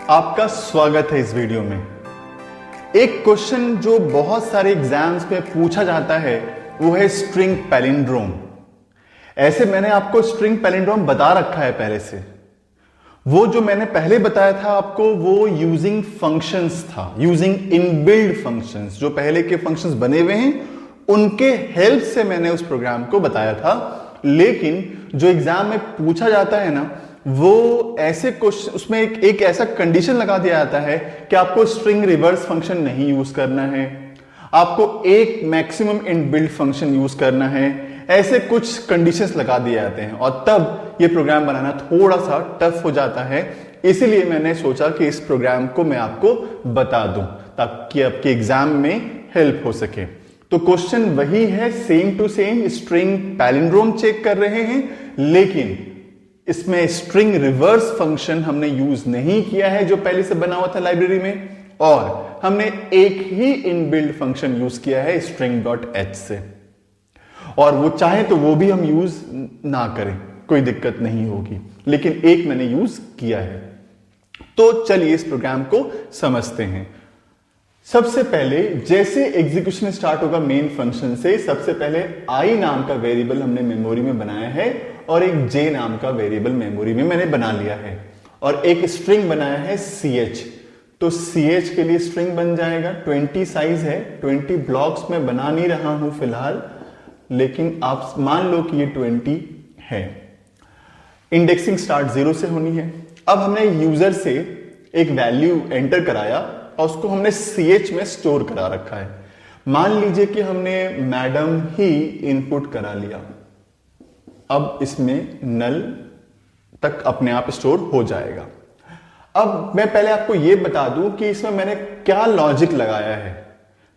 आपका स्वागत है इस वीडियो में। एक क्वेश्चन जो बहुत सारे एग्जाम्स में पूछा जाता है वो है स्ट्रिंग पैलिंड्रोम। ऐसे मैंने आपको स्ट्रिंग पैलिंड्रोम बता रखा है पहले से। वो जो मैंने पहले बताया था आपको वो यूजिंग फंक्शंस था, यूजिंग इनबिल्ड फंक्शंस। जो पहले के फंक्शंस बने हुए हैं उनके हेल्प से मैंने उस प्रोग्राम को बताया था। लेकिन जो एग्जाम में पूछा जाता है ना, वो ऐसे क्वेश्चन, उसमें एक ऐसा कंडीशन लगा दिया जाता है कि आपको स्ट्रिंग रिवर्स फंक्शन नहीं यूज करना है, आपको एक मैक्सिमम इनबिल्ट फंक्शन यूज करना है। ऐसे कुछ कंडीशंस लगा दिए जाते हैं और तब ये प्रोग्राम बनाना थोड़ा सा टफ हो जाता है। इसीलिए मैंने सोचा कि इस प्रोग्राम को मैं आपको बता दूं ताकि आपके एग्जाम में हेल्प हो सके। तो क्वेश्चन वही है, same to same string palindrome check कर रहे हैं, लेकिन इसमें स्ट्रिंग रिवर्स फंक्शन हमने यूज नहीं किया है जो पहले से बना हुआ था लाइब्रेरी में, और हमने एक ही इनबिल्ट फंक्शन यूज किया है string.h से। और वो चाहे तो वो भी हम यूज ना करें, कोई दिक्कत नहीं होगी, लेकिन एक मैंने यूज किया है। तो चलिए इस प्रोग्राम को समझते हैं। सबसे पहले जैसे एग्जीक्यूशन स्टार्ट होगा मेन फंक्शन से, सबसे पहले i नाम का वेरिएबल हमने मेमोरी में बनाया है और एक j नाम का वेरिएबल मेमोरी में मैंने बना लिया है, और एक स्ट्रिंग बनाया है ch। तो ch के लिए स्ट्रिंग बन जाएगा, 20 साइज है, 20 ब्लॉक्स में बना नहीं रहा हूं फिलहाल, लेकिन आप मान लो कि ये 20 है। इंडेक्सिंग स्टार्ट 0 से होनी है। अब हमने यूजर से एक वैल्यू एंटर कराया और उसको हमने ch में स्टोर करा रखा है। मान लीजिए कि हमने मैडम ही इनपुट करा लिया। अब इसमें नल तक अपने आप स्टोर हो जाएगा। अब मैं पहले आपको यह बता दूं कि इसमें मैंने क्या लॉजिक लगाया है,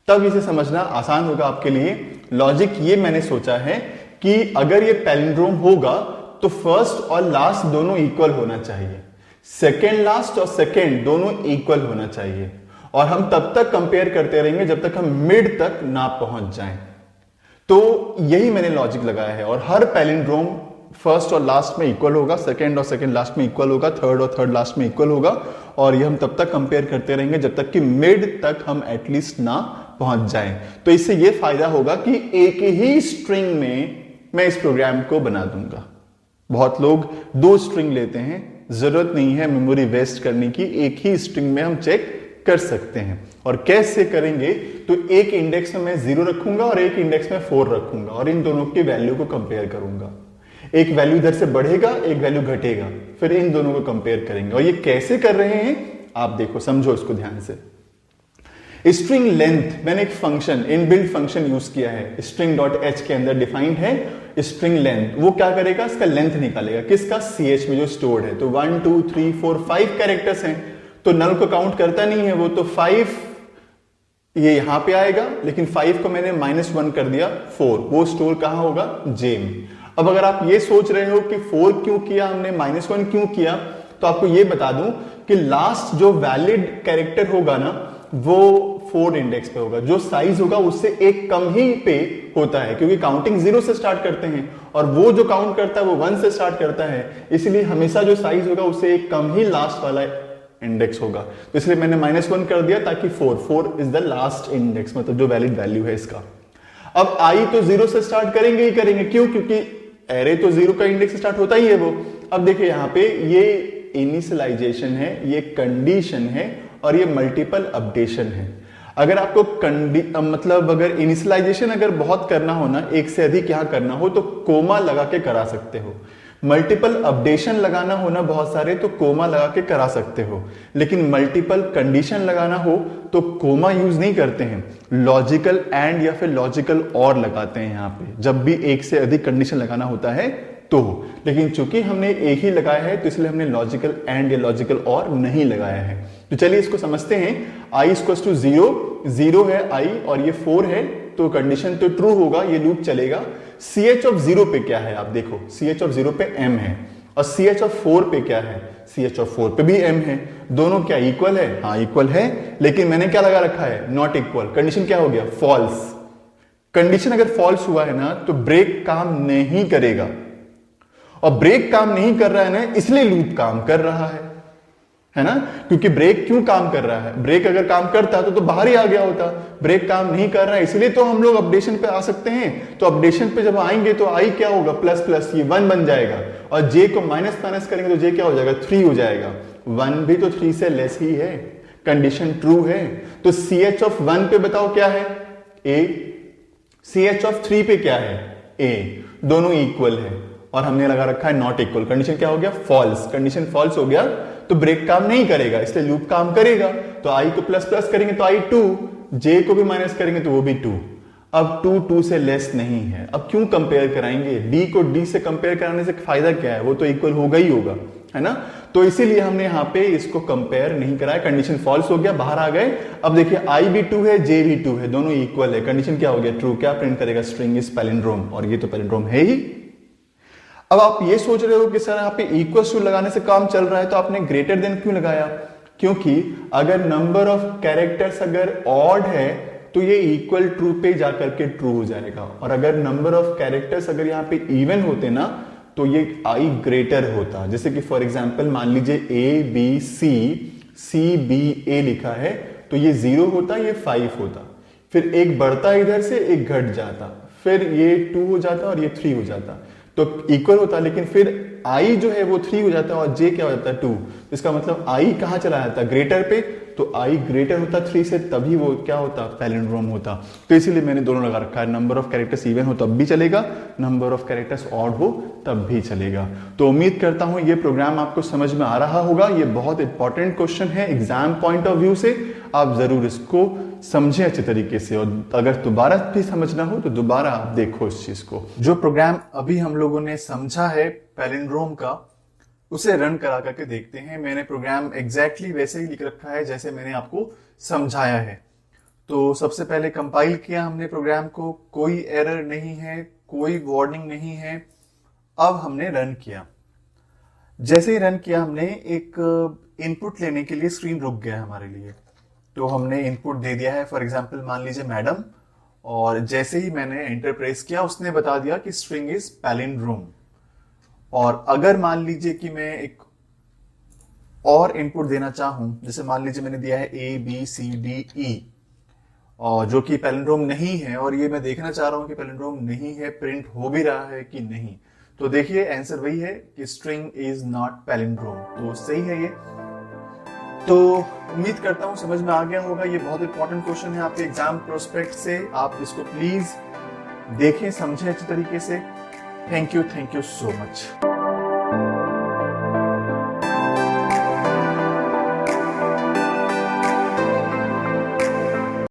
तब इसे समझना आसान होगा आपके लिए। लॉजिक ये मैंने सोचा है कि अगर ये पैलिंड्रोम होगा तो फर्स्ट और लास्ट दोनों इक्वल होना चाहिए, सेकेंड लास्ट और सेकेंड दोनों इक्वल होना चाहिए, और हम तब तक कंपेयर करते रहेंगे जब तक हम मिड तक ना पहुंच जाएं। तो यही मैंने लॉजिक लगाया है, और हर पैलिंड्रोम फर्स्ट और लास्ट में इक्वल होगा, सेकेंड और सेकेंड लास्ट में इक्वल होगा, थर्ड और थर्ड लास्ट में इक्वल होगा, और ये हम तब तक कंपेयर करते रहेंगे जब तक कि मिड तक हम एटलीस्ट ना पहुंच जाएं। तो इससे ये फायदा होगा कि एक ही स्ट्रिंग में मैं इस प्रोग्राम को बना दूंगा। बहुत लोग 2 स्ट्रिंग लेते हैं, जरूरत नहीं है मेमोरी वेस्ट करने की, एक ही स्ट्रिंग में हम चेक कर सकते हैं। और कैसे करेंगे, तो एक इंडेक्स में मैं 0 रखूंगा और एक इंडेक्स में 4 रखूंगा, और इन दोनों की वैल्यू को कंपेयर करूंगा। एक वैल्यू इधर से बढ़ेगा, एक वैल्यू घटेगा, फिर इन दोनों को कंपेयर करेंगे। और ये कैसे कर रहे हैं आप देखो, समझो इसको ध्यान से। स्ट्रिंग लेंथ, मैंने एक फंक्शन, इनबिल्ट फंक्शन यूज किया है, string.h के अंदर डिफाइंड है स्ट्रिंग लेंथ। वो क्या करेगा, इसका लेंथ निकालेगा, किसका, ch में जो स्टोर्ड है। तो 1 2 3 4 5 कैरेक्टर्स हैं, तो नल को काउंट करता नहीं है वो, तो 5 ये यहां पे आएगा, लेकिन 5 को मैंने -1 कर दिया, 4 वो स्टोर कहां होगा, j में। अब अगर आप ये सोच रहे हो कि 4 क्यों किया हमने, -1 क्यों किया, तो आपको ये बता दूं कि लास्ट जो वैलिड कैरेक्टर होगा ना वो 4 इंडेक्स पे होगा, जो साइज होगा उससे एक कम ही पे होता है, क्योंकि काउंटिंग 0 से स्टार्ट करते हैं और वो जो काउंट करता है वो 1 से स्टार्ट करता है, इसलिए हमेशा जो साइज होगा उससे एक कम ही लास्ट वाला इंडेक्स होगा। तो इसलिए मैंने -1 कर दिया ताकि 4 इज द लास्ट इंडेक्स, मतलब जो वैलिड वैल्यू है इसका। अब आई तो 0 से स्टार्ट करेंगे ही करेंगे, क्यों, क्योंकि एरे तो 0 का इंडेक्स स्टार्ट होता ही है वो। अब देखिए यहां पे ये इनिशियलाइजेशन है, ये कंडीशन है, और ये मल्टीपल अपडेशन है। अगर आपको मतलब अगर इनिशियलाइजेशन अगर बहुत करना हो ना, एक से अधिक यहां करना हो, तो कोमा लगा के करा सकते हो। मल्टीपल अपडेशन लगाना हो ना बहुत सारे, तो कोमा लगा के करा सकते हो, लेकिन मल्टीपल कंडीशन लगाना हो तो कोमा यूज नहीं करते हैं, लॉजिकल एंड या फिर लॉजिकल और लगाते हैं यहां पे, जब भी एक से अधिक कंडीशन लगाना होता है तो। लेकिन चूंकि हमने एक ही लगाया है तो इसलिए हमने लॉजिकल एंड या लॉजिकल और नहीं लगाया है। तो चलिए इसको समझते हैं। i इक्वल्स टू 0 है i और ये 4 है, तो कंडीशन तो ट्रू होगा, ये लूप चलेगा। ch ऑफ 0 पे क्या है, आप देखो, ch ऑफ 0 पे m है, और ch ऑफ 4 पे क्या है, ch ऑफ 4 पे भी m है। दोनों क्या इक्वल है, हाँ इक्वल है, लेकिन मैंने क्या लगा रखा है, नॉट इक्वल। कंडीशन क्या हो गया, फॉल्स। कंडीशन अगर फॉल्स हुआ है ना तो ब्रेक काम नहीं करेगा, और ब्रेक काम नहीं कर रहा है ना इसलिए लूप काम कर रहा है। है ना, क्योंकि ब्रेक क्यों काम कर रहा है, ब्रेक अगर काम करता तो बाहर ही आ गया होता, ब्रेक काम नहीं कर रहा है, इसलिए तो हम लोग अपडेशन पे आ सकते हैं। तो अपडेशन पे जब आएंगे तो आई क्या होगा, प्लस प्लस ये 1 बन जाएगा, और जे को माइनस माइनस करेंगे तो जे क्या हो जाएगा, 3 हो जाएगा। 1 भी तो 3 से लेस ही है, कंडीशन ट्रू है। तो CH ऑफ 1 पे बताओ क्या है, A, CH ऑफ 3 पे क्या है, A, दोनों इक्वल है, और हमने लगा रखा है नॉट इक्वल, कंडीशन क्या हो गया, फॉल्स, कंडीशन फॉल्स हो गया, तो ब्रेक काम नहीं करेगा, इसलिए लूप काम करेगा। तो आई को प्लस प्लस करेंगे तो आई 2, जे को भी माइनस करेंगे तो वो भी 2। अब 2 से लेस नहीं है, अब क्यों कंपेयर कराएंगे, डी को डी से कंपेयर कराने से फायदा क्या है, वो तो इक्वल होगा ही होगा, है ना। तो इसीलिए हमने यहां पे इसको कंपेयर नहीं कराया, कंडीशन फॉल्स हो गया, बाहर आ गए। अब देखिए आई भी 2 है, जे भी 2 है, दोनों इक्वल है, कंडीशन क्या हो गया, ट्रू। क्या प्रिंट करेगा, स्ट्रिंग इज पैलिंड्रोम, और ये तो पैलिंड्रोम है ही। अब आप ये सोच रहे हो कि सर यहाँ पे इक्वल टू लगाने से काम चल रहा है, तो आपने ग्रेटर देन क्यों लगाया, क्योंकि अगर नंबर ऑफ कैरेक्टर्स अगर ऑड है तो ये इक्वल ट्रू पे जाकर के ट्रू हो जाएगा, और अगर नंबर ऑफ कैरेक्टर्स अगर यहाँ पे इवन होते ना तो ये आई ग्रेटर होता। जैसे कि फॉर एग्जांपल मान लीजिए ABC CBA लिखा है, तो ये 0 होता, ये 5 होता, फिर एक बढ़ता इधर से एक घट जाता, फिर ये 2 हो जाता और ये 3 हो जाता, तो इक्वल होता, लेकिन फिर आई जो है वो 3 हो जाता है और जे क्या हो जाता है 2। इसका मतलब आई कहां चला जाता है, ग्रेटर पे, तो आई ग्रेटर होता 3 से, तभी वो क्या होता, पैलिंड्रोम होता। तो इसीलिए मैंने दोनों लगा रखा है, नंबर ऑफ कैरेक्टर्स इवन हो तब भी चलेगा, नंबर ऑफ कैरेक्टर्स ऑड हो तब भी चलेगा। तो उम्मीद करता हूं ये प्रोग्राम आपको समझ में आ रहा होगा। ये बहुत इंपॉर्टेंट क्वेश्चन है एग्जाम पॉइंट ऑफ व्यू से, आप जरूर इसको समझें अच्छे तरीके से, और अगर दोबारा भी समझना हो तो दोबारा आप देखो इस चीज को। जो प्रोग्राम अभी हम लोगों ने समझा है पैलिंड्रोम का, उसे रन करा करके देखते हैं। मैंने प्रोग्राम एग्जैक्टली वैसे ही लिख रखा है जैसे मैंने आपको समझाया है। तो सबसे पहले कंपाइल किया हमने प्रोग्राम को, कोई एरर नहीं है, कोई वार्निंग नहीं है। अब हमने रन किया, जैसे ही रन किया हमने एक इनपुट लेने के लिए स्क्रीन रुक गया हमारे लिए, तो हमने इनपुट दे दिया है, फॉर एग्जांपल मान लीजिए मैडम, और जैसे ही मैंने एंटर प्रेस किया उसने बता दिया कि स्ट्रिंग इज पैलिंड्रोम। और अगर मान लीजिए कि मैं एक और इनपुट देना चाहूं, जैसे मान लीजिए मैंने दिया है ABCDE, और जो कि पैलिंड्रोम नहीं है, और ये मैं देखना चाह रहा हूं कि पैलिंड्रोम नहीं है, प्रिंट हो भी रहा है कि नहीं, तो देखिए आंसर वही है कि स्ट्रिंग इज नॉट पैलिंड्रोम, तो सही है ये। तो उम्मीद करता हूं समझ में आ गया होगा। ये बहुत इंपॉर्टेंट क्वेश्चन है आपके एग्जाम प्रोस्पेक्ट से, आप इसको प्लीज देखें, समझें अच्छे तरीके से। Thank you so much.